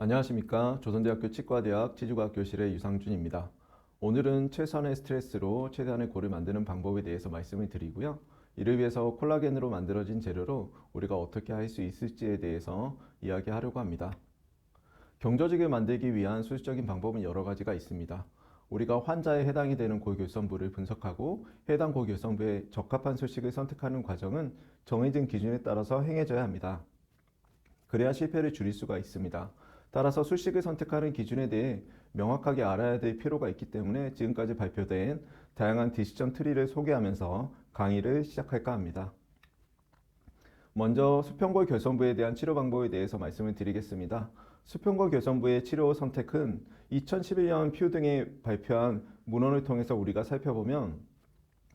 안녕하십니까. 조선대학교 치과대학 치주과학 교실의 유상준입니다. 오늘은 최선의 스트레스로 최대한의 골을 만드는 방법에 대해서 말씀을 드리고요. 이를 위해서 콜라겐으로 만들어진 재료로 우리가 어떻게 할 수 있을지에 대해서 이야기하려고 합니다. 경조직을 만들기 위한 수술적인 방법은 여러 가지가 있습니다. 우리가 환자에 해당이 되는 골결선부를 분석하고 해당 골결선부에 적합한 수식을 선택하는 과정은 정해진 기준에 따라서 행해져야 합니다. 그래야 실패를 줄일 수가 있습니다. 따라서 술식을 선택하는 기준에 대해 명확하게 알아야 될 필요가 있기 때문에 지금까지 발표된 다양한 디시전 트리를 소개하면서 강의를 시작할까 합니다. 먼저 수평골 결선부에 대한 치료 방법에 대해서 말씀을 드리겠습니다. 수평골 결선부의 치료 선택은 2011년 퓨 등이 발표한 문헌을 통해서 우리가 살펴보면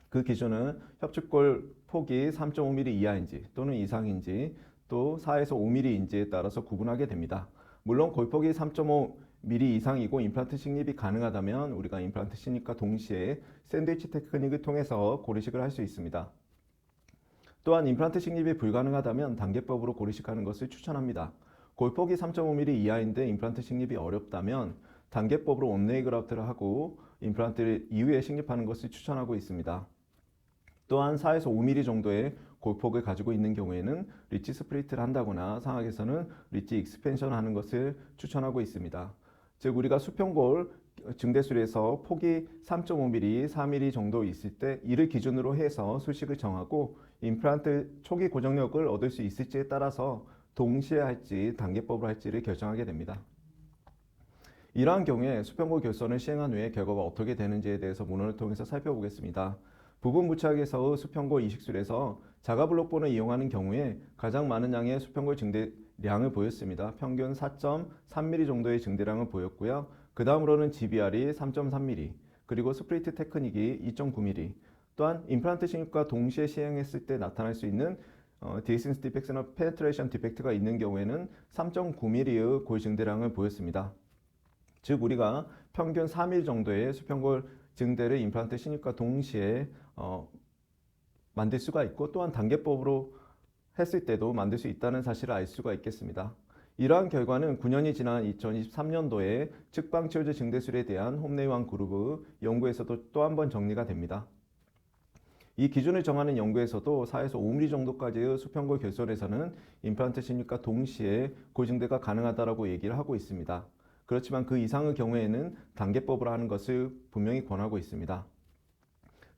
그 기준은 협축골 폭이 3.5mm 이하인지 또는 이상인지 또 4에서 5mm인지에 따라서 구분하게 됩니다. 물론 골폭이 3.5mm 이상이고 임플란트 식립이 가능하다면 우리가 임플란트 식립과 동시에 샌드위치 테크닉을 통해서 고리식을 할 수 있습니다. 또한 임플란트 식립이 불가능하다면 단계법으로 고리식하는 것을 추천합니다. 골폭이 3.5mm 이하인데 임플란트 식립이 어렵다면 단계법으로 온레이 그라프트를 하고 임플란트를 이후에 식립하는 것을 추천하고 있습니다. 또한 4에서 5mm 정도의 골폭을 가지고 있는 경우에는 리치 스프리트를 한다거나 상학에서는 리치 익스펜션 하는 것을 추천하고 있습니다. 즉 우리가 수평골 증대술에서 폭이 3.5mm, 4mm 정도 있을 때 이를 기준으로 해서 수식을 정하고 임플란트 초기 고정력을 얻을 수 있을지에 따라서 동시에 할지 단계법으로 할지를 결정하게 됩니다. 이러한 경우에 수평골 결선을 시행한 후에 결과가 어떻게 되는지에 대해서 문헌을 통해서 살펴보겠습니다. 부분 부착에서의 수평골 이식술에서 자가블록본을 이용하는 경우에 가장 많은 양의 수평골 증대량을 보였습니다. 평균 4.3mm 정도의 증대량을 보였고요. 그 다음으로는 GBR이 3.3mm, 그리고 스프리트 테크닉이 2.9mm, 또한 임플란트 식립과 동시에 시행했을 때 나타날 수 있는 디스턴스 디펙트나 페네트레이션 디펙트가 있는 경우에는 3.9mm의 골 증대량을 보였습니다. 즉 우리가 평균 4mm 정도의 수평골 증대를 임플란트 식립과 동시에 만들 수가 있고 또한 단계법으로 했을 때도 만들 수 있다는 사실을 알 수가 있겠습니다. 이러한 결과는 9년이 지난 2023년도에 측방치료제 증대술에 대한 홈레이완 그룹의 연구에서도 또 한 번 정리가 됩니다. 이 기준을 정하는 연구에서도 4에서 5mm 정도까지의 수평골 결손에서는 임플란트 식립과 동시에 골 증대가 가능하다고 얘기를 하고 있습니다. 그렇지만 그 이상의 경우에는 단계법으로 하는 것을 분명히 권하고 있습니다.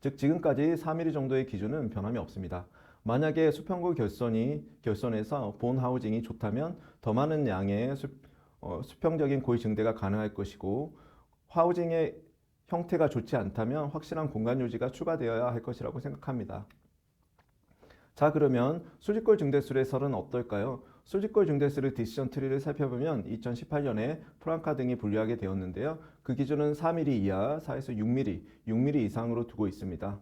즉 지금까지 4mm 정도의 기준은 변함이 없습니다. 만약에 수평골 결선에서 본 하우징이 좋다면 더 많은 양의 수평적인 골 증대가 가능할 것이고 하우징의 형태가 좋지 않다면 확실한 공간 유지가 추가되어야 할 것이라고 생각합니다. 자 그러면 수직골 증대술에서는 어떨까요? 수직골 증대술의 디시전 트리를 살펴보면 2018년에 프랑카 등이 분류하게 되었는데요. 그 기준은 4mm 이하, 4에서 6mm, 6mm 이상으로 두고 있습니다.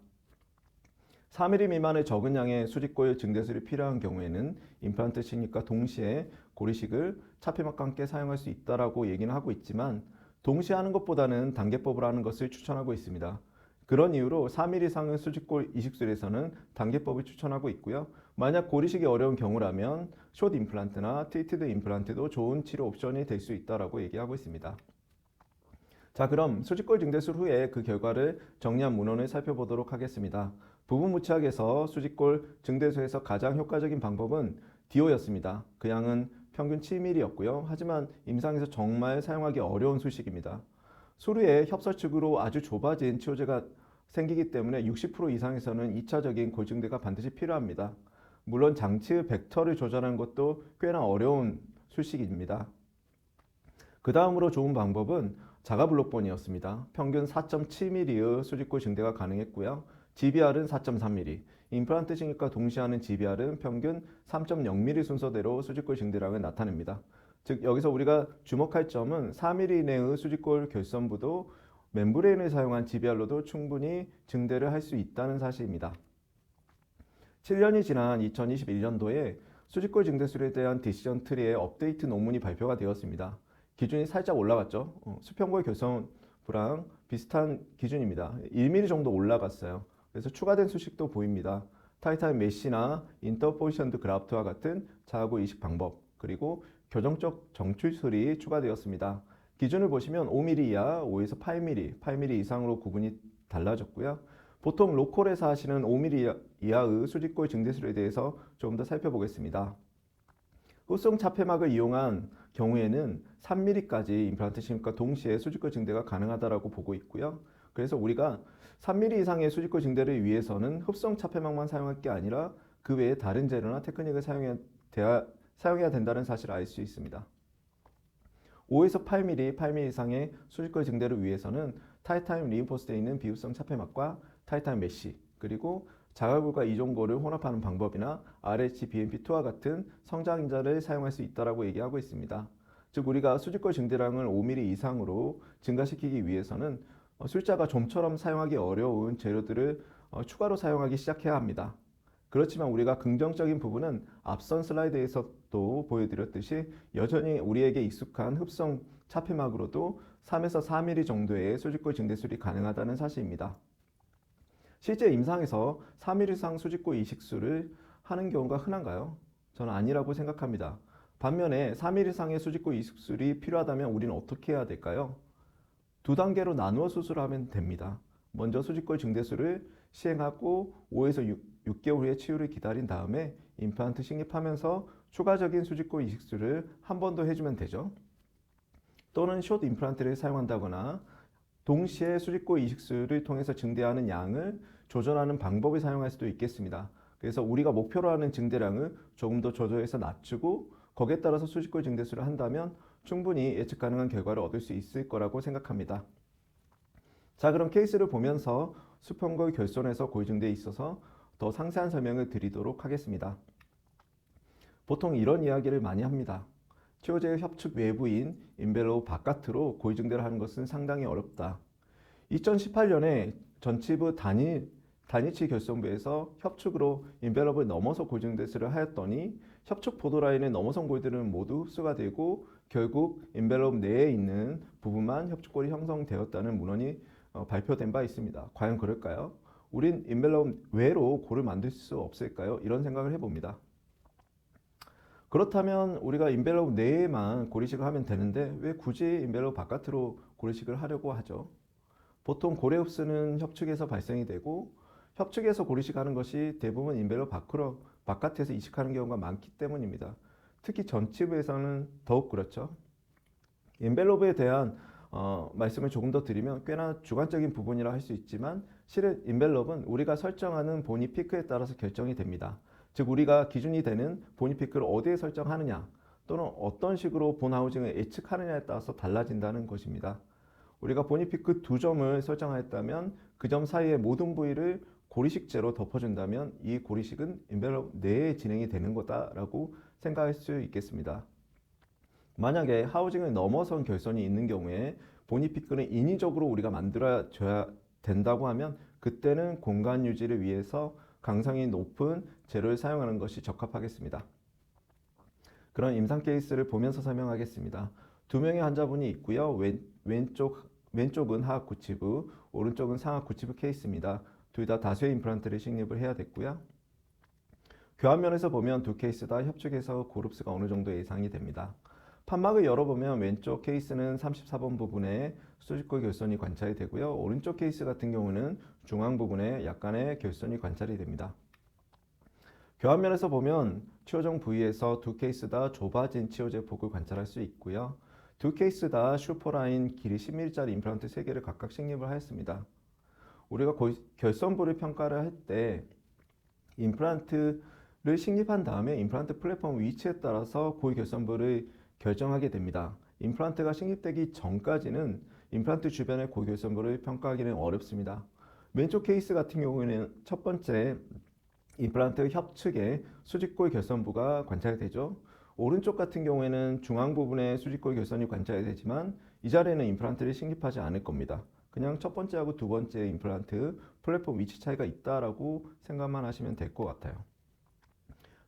4mm 미만의 적은 양의 수직골 증대술이 필요한 경우에는 임플란트 식립과 동시에 고리식을 차폐막과 함께 사용할 수 있다고 얘기는 하고 있지만 동시에 하는 것보다는 단계법으로 하는 것을 추천하고 있습니다. 그런 이유로 4mm 이상의 수직골 이식술에서는 단계법을 추천하고 있고요. 만약 고리식이 어려운 경우라면 숏 임플란트나 트위티드 임플란트도 좋은 치료 옵션이 될 수 있다고 얘기하고 있습니다. 자 그럼 수직골 증대술 후에 그 결과를 정리한 문헌을 살펴보도록 하겠습니다. 부분 무착에서 수직골 증대술에서 가장 효과적인 방법은 디오였습니다. 그 양은 평균 7mm였고요. 하지만 임상에서 정말 사용하기 어려운 수식입니다. 수류에 협설축으로 아주 좁아진 치료제가 생기기 때문에 60% 이상에서는 2차적인 골증대가 반드시 필요합니다. 물론 장치의 벡터를 조절하는 것도 꽤나 어려운 수식입니다. 그 다음으로 좋은 방법은 자가블록본이었습니다. 평균 4.7mm의 수직골 증대가 가능했고요. GBR은 4.3mm, 임플란트 식립과 동시에 하는 GBR은 평균 3.0mm 순서대로 수직골 증대량을 나타냅니다. 즉 여기서 우리가 주목할 점은 4mm 이내의 수직골 결선부도 멤브레인을 사용한 GBR로도 충분히 증대를 할 수 있다는 사실입니다. 7년이 지난 2021년도에 수직골 증대술에 대한 디시전 트리의 업데이트 논문이 발표가 되었습니다. 기준이 살짝 올라갔죠. 수평골 결선부랑 비슷한 기준입니다. 1mm 정도 올라갔어요. 그래서 추가된 수식도 보입니다. 타이탄 메쉬나 인터포지션드 그라프트와 같은 자하고 이식 방법, 그리고 교정적 정출술이 추가되었습니다. 기준을 보시면 5mm 이하, 5에서 8mm, 8mm 이상으로 구분이 달라졌고요. 보통 로컬에서 하시는 5mm 이하의 수직골 증대술에 대해서 조금 더 살펴보겠습니다. 흡성 차폐막을 이용한 경우에는 3mm까지 임플란트 심입과 동시에 수직골 증대가 가능하다고 보고 있고요. 그래서 우리가 3mm 이상의 수직골 증대를 위해서는 흡성 차폐막만 사용할 게 아니라 그 외에 다른 재료나 테크닉을 사용해야 된다는 사실을 알 수 있습니다. 5에서 8mm, 8mm 이상의 수직골 증대를 위해서는 타이타늄 리인포스되어 있는 비흡성 차폐막과 타이타늄 메쉬, 그리고 자갈골과 이종골을 혼합하는 방법이나 RH, BMP2와 같은 성장인자를 사용할 수 있다고 얘기하고 있습니다. 즉 우리가 수직골 증대량을 5mm 이상으로 증가시키기 위해서는 술자가 좀처럼 사용하기 어려운 재료들을 추가로 사용하기 시작해야 합니다. 그렇지만 우리가 긍정적인 부분은 앞선 슬라이드에서도 보여드렸듯이 여전히 우리에게 익숙한 흡성 차폐막으로도 3에서 4mm 정도의 수직골 증대술이 가능하다는 사실입니다. 실제 임상에서 3mm 이상 수직골 이식술을 하는 경우가 흔한가요? 저는 아니라고 생각합니다. 반면에 3mm 이상의 수직골 이식술이 필요하다면 우리는 어떻게 해야 될까요? 두 단계로 나누어 수술하면 됩니다. 먼저 수직골 증대술을 시행하고 5에서 6개월 후에 치유를 기다린 다음에 임플란트 식립하면서 추가적인 수직골 이식술을 한 번 더 해주면 되죠. 또는 숏 임플란트를 사용한다거나 동시에 수직골 이식술을 통해서 증대하는 양을 조절하는 방법을 사용할 수도 있겠습니다. 그래서 우리가 목표로 하는 증대량을 조금 더 조절해서 낮추고 거기에 따라서 수직골 증대술을 한다면 충분히 예측 가능한 결과를 얻을 수 있을 거라고 생각합니다. 자, 그럼 케이스를 보면서 수평골 결손에서 골 증대에 있어서 더 상세한 설명을 드리도록 하겠습니다. 보통 이런 이야기를 많이 합니다. 치료제의 협축 외부인 인벨로브 바깥으로 골 증대를 하는 것은 상당히 어렵다. 2018년에 전치부 단위치 결손부에서 협축으로 인벨로브를 넘어서 골 증대술을 하였더니 협축 보도라인을 넘어선 골들은 모두 흡수가 되고 결국 인벨로브 내에 있는 부분만 협축골이 형성되었다는 문헌이 발표된 바 있습니다. 과연 그럴까요? 우린 인벨로브 외로 골을 만들 수 없을까요? 이런 생각을 해봅니다. 그렇다면 우리가 인벨로브 내에만 골이식을 하면 되는데 왜 굳이 인벨로브 바깥으로 골이식을 하려고 하죠? 보통 골의 흡수는 협축에서 발생이 되고 협축에서 골이식하는 것이 대부분 인벨로브 바깥에서 이식하는 경우가 많기 때문입니다. 특히 전치부에서는 더욱 그렇죠. 인벨로브에 대한 말씀을 조금 더 드리면 꽤나 주관적인 부분이라 할 수 있지만 실은 인벨로브는 우리가 설정하는 보니 피크에 따라서 결정이 됩니다. 즉 우리가 기준이 되는 보니 피크를 어디에 설정하느냐 또는 어떤 식으로 본 하우징을 예측하느냐에 따라서 달라진다는 것입니다. 우리가 보니 피크 2점을 설정하였다면 그 점 사이의 모든 부위를 고리식제로 덮어준다면 이 고리식은 인벨로브 내에 진행이 되는 거다라고 생각할 수 있겠습니다. 만약에 하우징을 넘어선 결손이 있는 경우에 보니 피크는 인위적으로 우리가 만들어줘야 된다고 하면 그때는 공간 유지를 위해서 강성이 높은 재료를 사용하는 것이 적합하겠습니다. 그런 임상 케이스를 보면서 설명하겠습니다. 두 명의 환자분이 있고요. 왼쪽은 하악 구치부, 오른쪽은 상악 구치부 케이스입니다. 둘 다 다수의 임플란트를 식립을 해야 됐고요. 교환면에서 보면 두 케이스 다 협축에서 골흡수가 어느 정도 예상이 됩니다. 판막을 열어보면 왼쪽 케이스는 34번 부분에 수직골 결손이 관찰이 되고요. 오른쪽 케이스 같은 경우는 중앙 부분에 약간의 결손이 관찰이 됩니다. 교환면에서 보면 치료정 부위에서 두 케이스 다 좁아진 치료제 폭을 관찰할 수 있고요. 두 케이스 다 슈퍼라인 길이 10mm짜리 임플란트 3개를 각각 식립을 하였습니다. 우리가 결손부를 평가를 할 때 임플란트를 식립한 다음에 임플란트 플랫폼 위치에 따라서 골 결손부를 결정하게 됩니다. 임플란트가 식립되기 전까지는 임플란트 주변의 골 결손부를 평가하기는 어렵습니다. 왼쪽 케이스 같은 경우에는 첫 번째 임플란트 협측에 수직골 결손부가 관찰이 되죠. 오른쪽 같은 경우에는 중앙 부분에 수직골 결손이 관찰이 되지만 이 자리에는 임플란트를 식립하지 않을 겁니다. 그냥 첫 번째하고 두 번째 임플란트 플랫폼 위치 차이가 있다라고 생각만 하시면 될 것 같아요.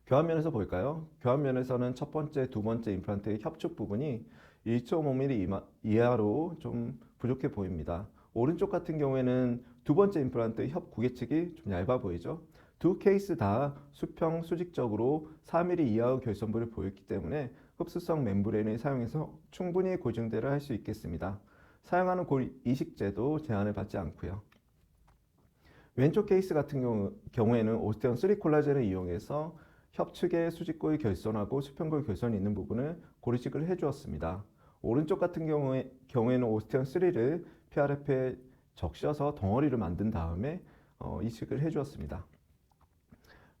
교환면에서 볼까요? 교환면에서는 첫 번째, 두 번째 임플란트의 협축 부분이 1.5mm 이하로 좀 부족해 보입니다. 오른쪽 같은 경우에는 두 번째 임플란트의 협 구개측이 좀 얇아 보이죠? 두 케이스 다 수평 수직적으로 4mm 이하의 결손부를 보였기 때문에 흡수성 멤브레인을 사용해서 충분히 고증대를 할 수 있겠습니다. 사용하는 골 이식제도 제한을 받지 않고요. 왼쪽 케이스 같은 경우에는 오스테온 3 콜라겐을 이용해서 협측의 수직골 결손하고 수평골 결손이 있는 부분을 고리식을 해주었습니다. 오른쪽 같은 경우에는 오스테온 3를 PRF에 적셔서 덩어리를 만든 다음에 이식을 해주었습니다.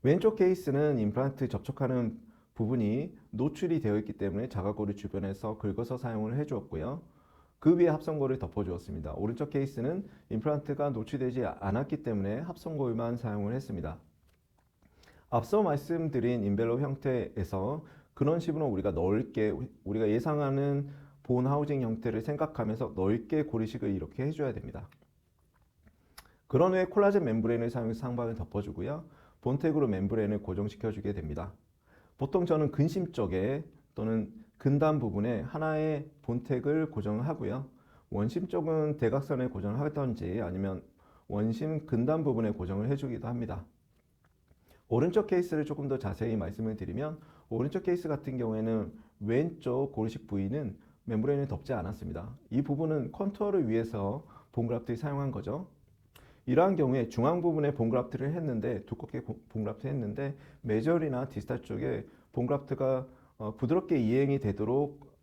왼쪽 케이스는 임플란트 접촉하는 부분이 노출이 되어 있기 때문에 자가골을 주변에서 긁어서 사용을 해주었고요. 그 위에 합성골을 덮어주었습니다. 오른쪽 케이스는 임플란트가 노출되지 않았기 때문에 합성골만 사용을 했습니다. 앞서 말씀드린 인벨롭 형태에서 그런 식으로 우리가 넓게 우리가 예상하는 본 하우징 형태를 생각하면서 넓게 고리식을 이렇게 해줘야 됩니다. 그런 후에 콜라겐 멤브레인을 사용해서 상방을 덮어주고요. 본텍으로 멤브레인을 고정시켜주게 됩니다. 보통 저는 근심 쪽에 또는 근단 부분에 하나의 본텍을 고정하고요. 원심 쪽은 대각선에 고정을 하던지 아니면 원심 근단 부분에 고정을 해주기도 합니다. 오른쪽 케이스를 조금 더 자세히 말씀을 드리면 오른쪽 케이스 같은 경우에는 왼쪽 고리식 부위는 멤브레인을 덮지 않았습니다. 이 부분은 컨투어를 위해서 본그라프트를 사용한 거죠. 이러한 경우에 중앙 부분에 본그라프트를 했는데 두껍게 본그라프트 했는데 메저리나 디스탈 쪽에 본그라프트가 부드럽게 이행이 되도록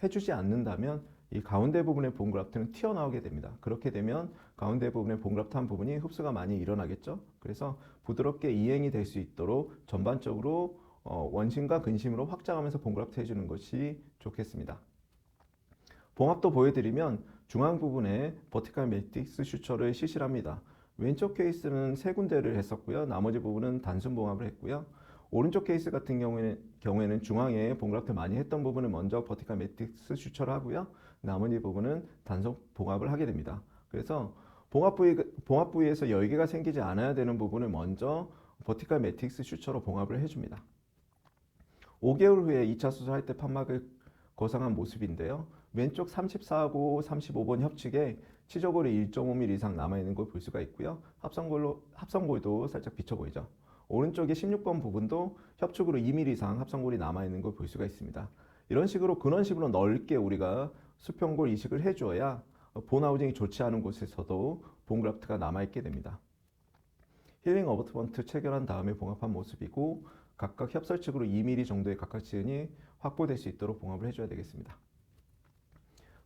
해주지 않는다면 이 가운데 부분의 본그라프트는 튀어나오게 됩니다. 그렇게 되면 가운데 부분의 본그라프트 한 부분이 흡수가 많이 일어나겠죠. 그래서 부드럽게 이행이 될 수 있도록 전반적으로 원심과 근심으로 확장하면서 본그라프트 해주는 것이 좋겠습니다. 봉합도 보여드리면 중앙 부분에 버티컬 매트릭스 슈처를 실시합니다. 왼쪽 케이스는 세 군데를 했었고요. 나머지 부분은 단순 봉합을 했고요. 오른쪽 케이스 같은 경우에는 중앙에 본그라프트 많이 했던 부분을 먼저 버티컬 매트릭스 슈처를 하고요. 나머지 부분은 단순 봉합을 하게 됩니다. 그래서 봉합 부위에서 열개가 생기지 않아야 되는 부분을 먼저 버티컬 매트릭스 슈처로 봉합을 해줍니다. 5개월 후에 2차 수술할 때 판막을 거상한 모습인데요. 왼쪽 34하고 35번 협측에 치저골이 1.5mm 이상 남아있는 걸 볼 수가 있고요. 합성골도 살짝 비쳐 보이죠. 오른쪽에 16번 부분도 협축으로 2mm 이상 합성골이 남아있는 걸 볼 수가 있습니다. 이런 식으로 그런 식으로 넓게 우리가 수평골 이식을 해주어야 본 하우징이 좋지 않은 곳에서도 본그라프트가 남아있게 됩니다. 힐링 어버트먼트 체결한 다음에 봉합한 모습이고 각각 협설측으로 2mm 정도의 각각 지은이 확보될 수 있도록 봉합을 해줘야 되겠습니다.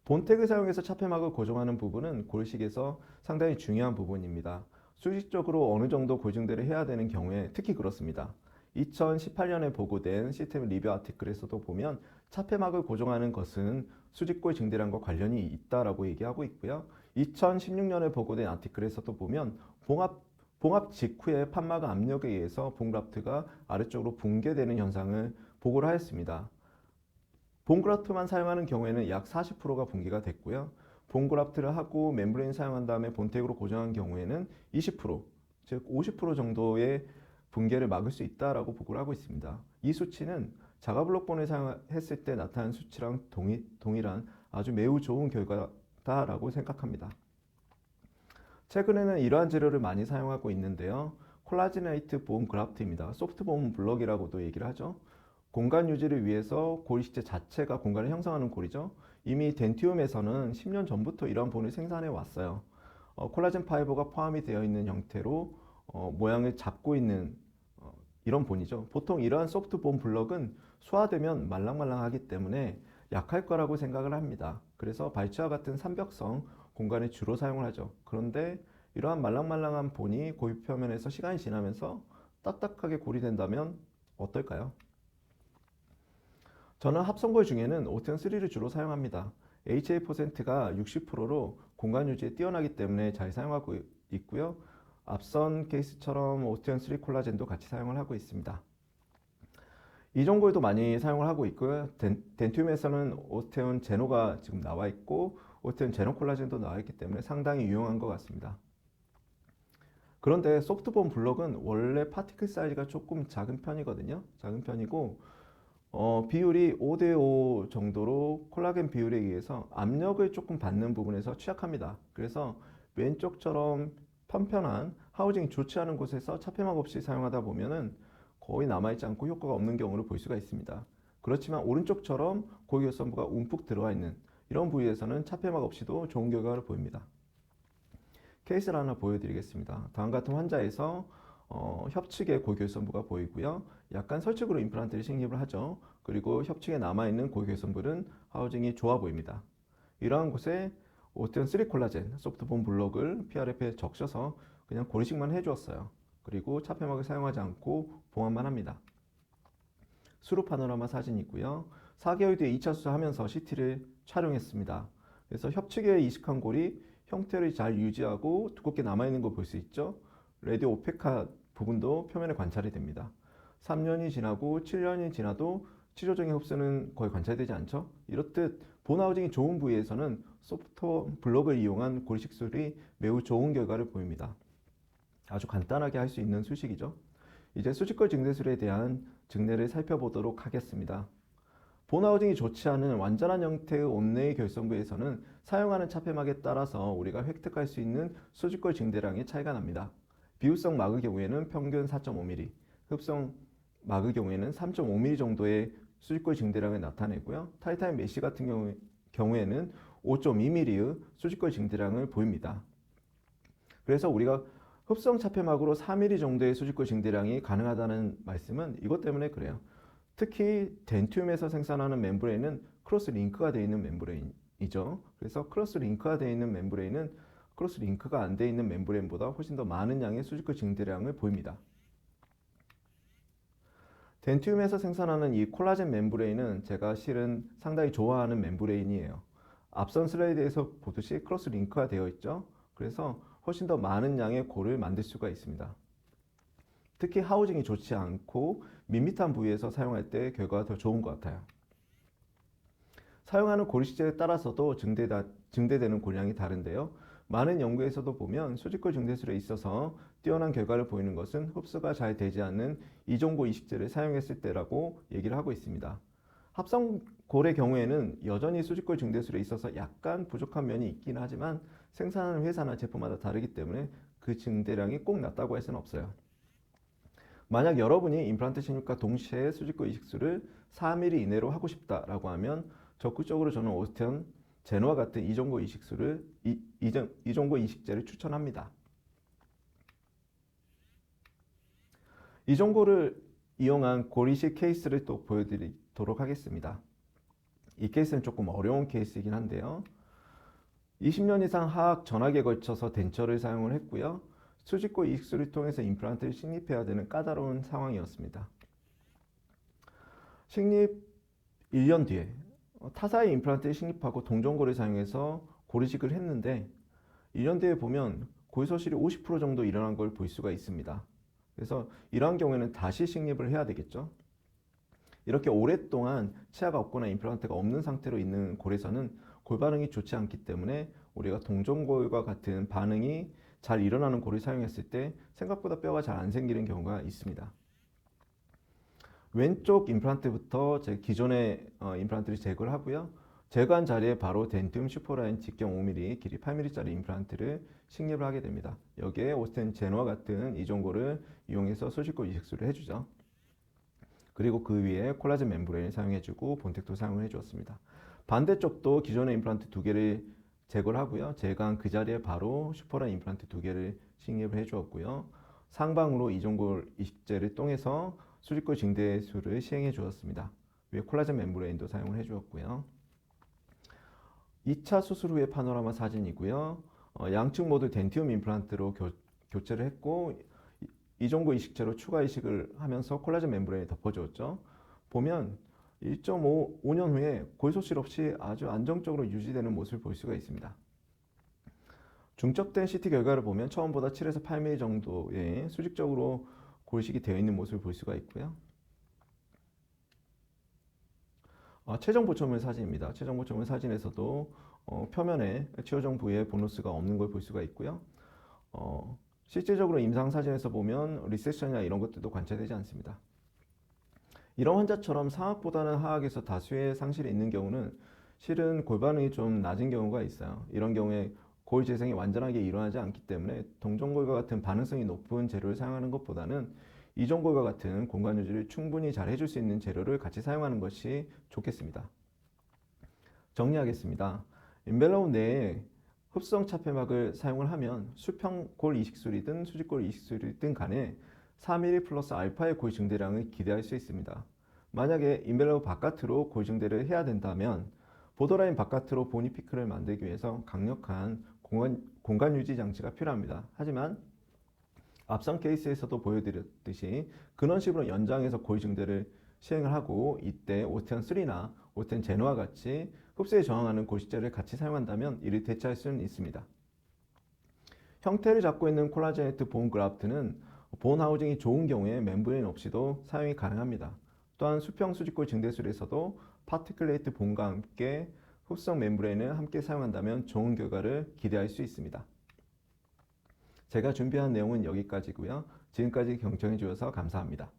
본텍을 사용해서 차폐막을 고정하는 부분은 골식에서 상당히 중요한 부분입니다. 수직적으로 어느 정도 고증대를 해야 되는 경우에 특히 그렇습니다. 2018년에 보고된 시스템 리뷰 아티클에서도 보면 차폐막을 고정하는 것은 수직골 증대량과 관련이 있다라고 얘기하고 있고요. 2016년에 보고된 아티클에서도 보면 봉합 직후에 판막 압력에 의해서 본그라프트가 아래쪽으로 붕괴되는 현상을 보고를 하였습니다. 본그라프트만 사용하는 경우에는 약 40%가 붕괴가 됐고요. 본그라프트를 하고 멤브레인 사용한 다음에 본텍으로 고정한 경우에는 20%, 즉 50% 정도의 붕괴를 막을 수 있다라고 보고를 하고 있습니다. 이 수치는 자가블록본을 사용했을 때 나타난 수치랑 동일한 아주 매우 좋은 결과다라고 생각합니다. 최근에는 이러한 재료를 많이 사용하고 있는데요. 콜라지네이트 본 그라프트입니다. 소프트 본 블럭이라고도 얘기를 하죠. 공간 유지를 위해서 고리식재 자체가 공간을 형성하는 골이죠. 이미 덴티움에서는 10년 전부터 이러한 본을 생산해 왔어요. 콜라겐 파이버가 포함이 되어 있는 형태로 모양을 잡고 있는 이런 본이죠. 보통 이러한 소프트 본 블럭은 소화되면 말랑말랑하기 때문에 약할 거라고 생각을 합니다. 그래서 발치와 같은 삼벽성 공간에 주로 사용을 하죠. 그런데 이러한 말랑말랑한 본이 고유 표면에서 시간이 지나면서 딱딱하게 고리된다면 어떨까요? 저는 합성골 중에는 오스테온 3를 주로 사용합니다. HA%가 60%로 공간 유지에 뛰어나기 때문에 잘 사용하고 있고요. 앞선 케이스처럼 오스테온 3 콜라겐도 같이 사용을 하고 있습니다. 이종골도 많이 사용을 하고 있고요. 덴튬에서는 오스테온 제노가 지금 나와 있고 오스테온 제노 콜라겐도 나와 있기 때문에 상당히 유용한 것 같습니다. 그런데 소프트본 블럭은 원래 파티클 사이즈가 조금 작은 편이거든요. 작은 편이고 비율이 5대5 정도로 콜라겐 비율에 의해서 압력을 조금 받는 부분에서 취약합니다. 그래서 왼쪽처럼 편편한 하우징이 좋지 않은 곳에서 차폐막 없이 사용하다 보면은 거의 남아있지 않고 효과가 없는 경우를 볼 수가 있습니다. 그렇지만 오른쪽처럼 고교선부가 움푹 들어와 있는 이런 부위에서는 차폐막 없이도 좋은 결과를 보입니다. 케이스를 하나 보여드리겠습니다. 다음 같은 환자에서 협측에 고교선부가 보이고요. 약간 설측으로 임플란트를 식립을 하죠. 그리고 협측에 남아있는 고교선부는 하우징이 좋아 보입니다. 이러한 곳에 오스테온 3 콜라겐 소프트본 블록을 PRF에 적셔서 그냥 고리식만 해주었어요. 그리고 차폐막을 사용하지 않고 봉합만 합니다. 수로 파노라마 사진이고요. 4개월 뒤에 2차 수술하면서 CT를 촬영했습니다. 그래서 협측에 이식한 골이 형태를 잘 유지하고 두껍게 남아있는 걸 볼 수 있죠. 레디오 오페카 부분도 표면에 관찰이 됩니다. 3년이 지나고 7년이 지나도 치료적인 흡수는 거의 관찰되지 않죠. 이렇듯 본 하우징이 좋은 부위에서는 소프트 블록을 이용한 고리식술이 매우 좋은 결과를 보입니다. 아주 간단하게 할 수 있는 수식이죠. 이제 수직골 증대술에 대한 증례를 살펴보도록 하겠습니다. 본 하우징이 좋지 않은 완전한 형태의 온내의 결선부에서는 사용하는 차폐막에 따라서 우리가 획득할 수 있는 수직골 증대량의 차이가 납니다. 비후성 막의 경우에는 평균 4.5mm, 흡성 막의 경우에는 3.5mm 정도의 수직골 증대량을 나타내고요. 타이타늄 메쉬 같은 경우에는 5.2mm의 수직골 증대량을 보입니다. 그래서 우리가 흡성 차폐막으로 4mm 정도의 수직골 증대량이 가능하다는 말씀은 이것 때문에 그래요. 특히 덴튬에서 생산하는 멤브레인은 크로스 링크가 되어 있는 멤브레인이죠. 그래서 크로스 링크가 되어 있는 멤브레인은 크로스 링크가 안 되어 있는 멤브레인보다 훨씬 더 많은 양의 수직골 증대량을 보입니다. 덴튬에서 생산하는 이 콜라겐 멤브레인은 제가 실은 상당히 좋아하는 멤브레인이에요. 앞선 슬라이드에서 보듯이 크로스 링크가 되어 있죠. 그래서 훨씬 더 많은 양의 골을 만들 수가 있습니다. 특히 하우징이 좋지 않고 밋밋한 부위에서 사용할 때 결과가 더 좋은 것 같아요. 사용하는 고리식제에 따라서도 증대되는 골량이 다른데요. 많은 연구에서도 보면 수직골 증대술에 있어서 뛰어난 결과를 보이는 것은 흡수가 잘 되지 않는 이종고 이식제를 사용했을 때라고 얘기를 하고 있습니다. 합성골의 경우에는 여전히 수직골 증대술에 있어서 약간 부족한 면이 있긴 하지만 생산하는 회사나 제품마다 다르기 때문에 그 증대량이 꼭 낮다고 할 수는 없어요. 만약 여러분이 임플란트 식립과 동시에 수직골 이식술을 4mm 이내로 하고 싶다라고 하면 적극적으로 저는 오스테온 제노와 같은 이종고 이식술을 이종고 이식제를 추천합니다. 이종고를 이용한 고리식 케이스를 또 보여드리도록 하겠습니다. 이 케이스는 조금 어려운 케이스이긴 한데요. 20년 이상 하악 전학에 걸쳐서 덴처를 사용을 했고요. 수직골 이식술을 통해서 임플란트를 식립해야 되는 까다로운 상황이었습니다. 식립 1년 뒤에 타사의 임플란트를 식립하고 동전골을 사용해서 고리식을 했는데 1년 뒤에 보면 골소실이 50% 정도 일어난 걸 볼 수가 있습니다. 그래서 이러한 경우에는 다시 식립을 해야 되겠죠. 이렇게 오랫동안 치아가 없거나 임플란트가 없는 상태로 있는 골에서는 골 반응이 좋지 않기 때문에 우리가 동전골과 같은 반응이 잘 일어나는 골을 사용했을 때 생각보다 뼈가 잘 안 생기는 경우가 있습니다. 왼쪽 임플란트부터 제 기존의 임플란트를 제거를 하고요. 제거한 자리에 바로 덴튬 슈퍼라인 직경 5mm, 길이 8mm짜리 임플란트를 식립을 하게 됩니다. 여기에 오스테온 제노와 같은 이종골을 이용해서 수직골 이식술을 해주죠. 그리고 그 위에 콜라겐 멤브레인을 사용해주고 본텍도 사용을 해주었습니다. 반대쪽도 기존의 임플란트 2개를 제거를 하고요. 제거한 그 자리에 바로 슈퍼라인 임플란트 2개를 식립을 해주었고요. 상방으로 이종골 이식제를 통해서 수직골 증대술을 시행해 주었습니다. 위에 콜라겐 멤브레인도 사용을 해주었고요. 2차 수술 후의 파노라마 사진이고요. 양측 모두 덴티움 임플란트로 교체를 했고 이종고 이식제로 추가 이식을 하면서 콜라겐 멤브레인이 덮어주었죠. 보면 1.5년 후에 골소실 없이 아주 안정적으로 유지되는 모습을 볼 수가 있습니다. 중첩된 CT 결과를 보면 처음보다 7에서 8mm 정도의 수직적으로 골식이 되어 있는 모습을 볼 수가 있고요. 최종 보초물 사진입니다. 최종 보초물 사진에서도 표면에 치료정 부위에 보너스가 없는 걸 볼 수가 있고요. 실제적으로 임상 사진에서 보면 리세션이나 이런 것들도 관찰되지 않습니다. 이런 환자처럼 상악보다는 하악에서 다수의 상실이 있는 경우는 실은 골 반응이 좀 낮은 경우가 있어요. 이런 경우에 골 재생이 완전하게 일어나지 않기 때문에 동전골과 같은 반응성이 높은 재료를 사용하는 것보다는 이전과 같은 공간 유지를 충분히 잘 해줄 수 있는 재료를 같이 사용하는 것이 좋겠습니다. 정리하겠습니다. 인벨로우 내에 흡성 차폐막을 사용을 하면 수평골 이식술이든 수직골 이식술이든 간에 4mm 플러스 알파의 골 증대량을 기대할 수 있습니다. 만약에 인벨로우 바깥으로 골 증대를 해야 된다면 보더라인 바깥으로 보니피크를 만들기 위해서 강력한 공간 유지 장치가 필요합니다. 하지만 앞선 케이스에서도 보여드렸듯이 근원식으로 연장해서 골 증대를 시행을 하고 이때 오텐 3나 오텐 제노와 같이 흡수에 저항하는 골식제를 같이 사용한다면 이를 대체할 수는 있습니다. 형태를 잡고 있는 콜라제네트 본 그라프트는 본 하우징이 좋은 경우에 멤브레인 없이도 사용이 가능합니다. 또한 수평 수직골 증대술에서도 파티클레이트 본과 함께 흡성 멤브레인을 함께 사용한다면 좋은 결과를 기대할 수 있습니다. 제가 준비한 내용은 여기까지고요. 지금까지 경청해 주셔서 감사합니다.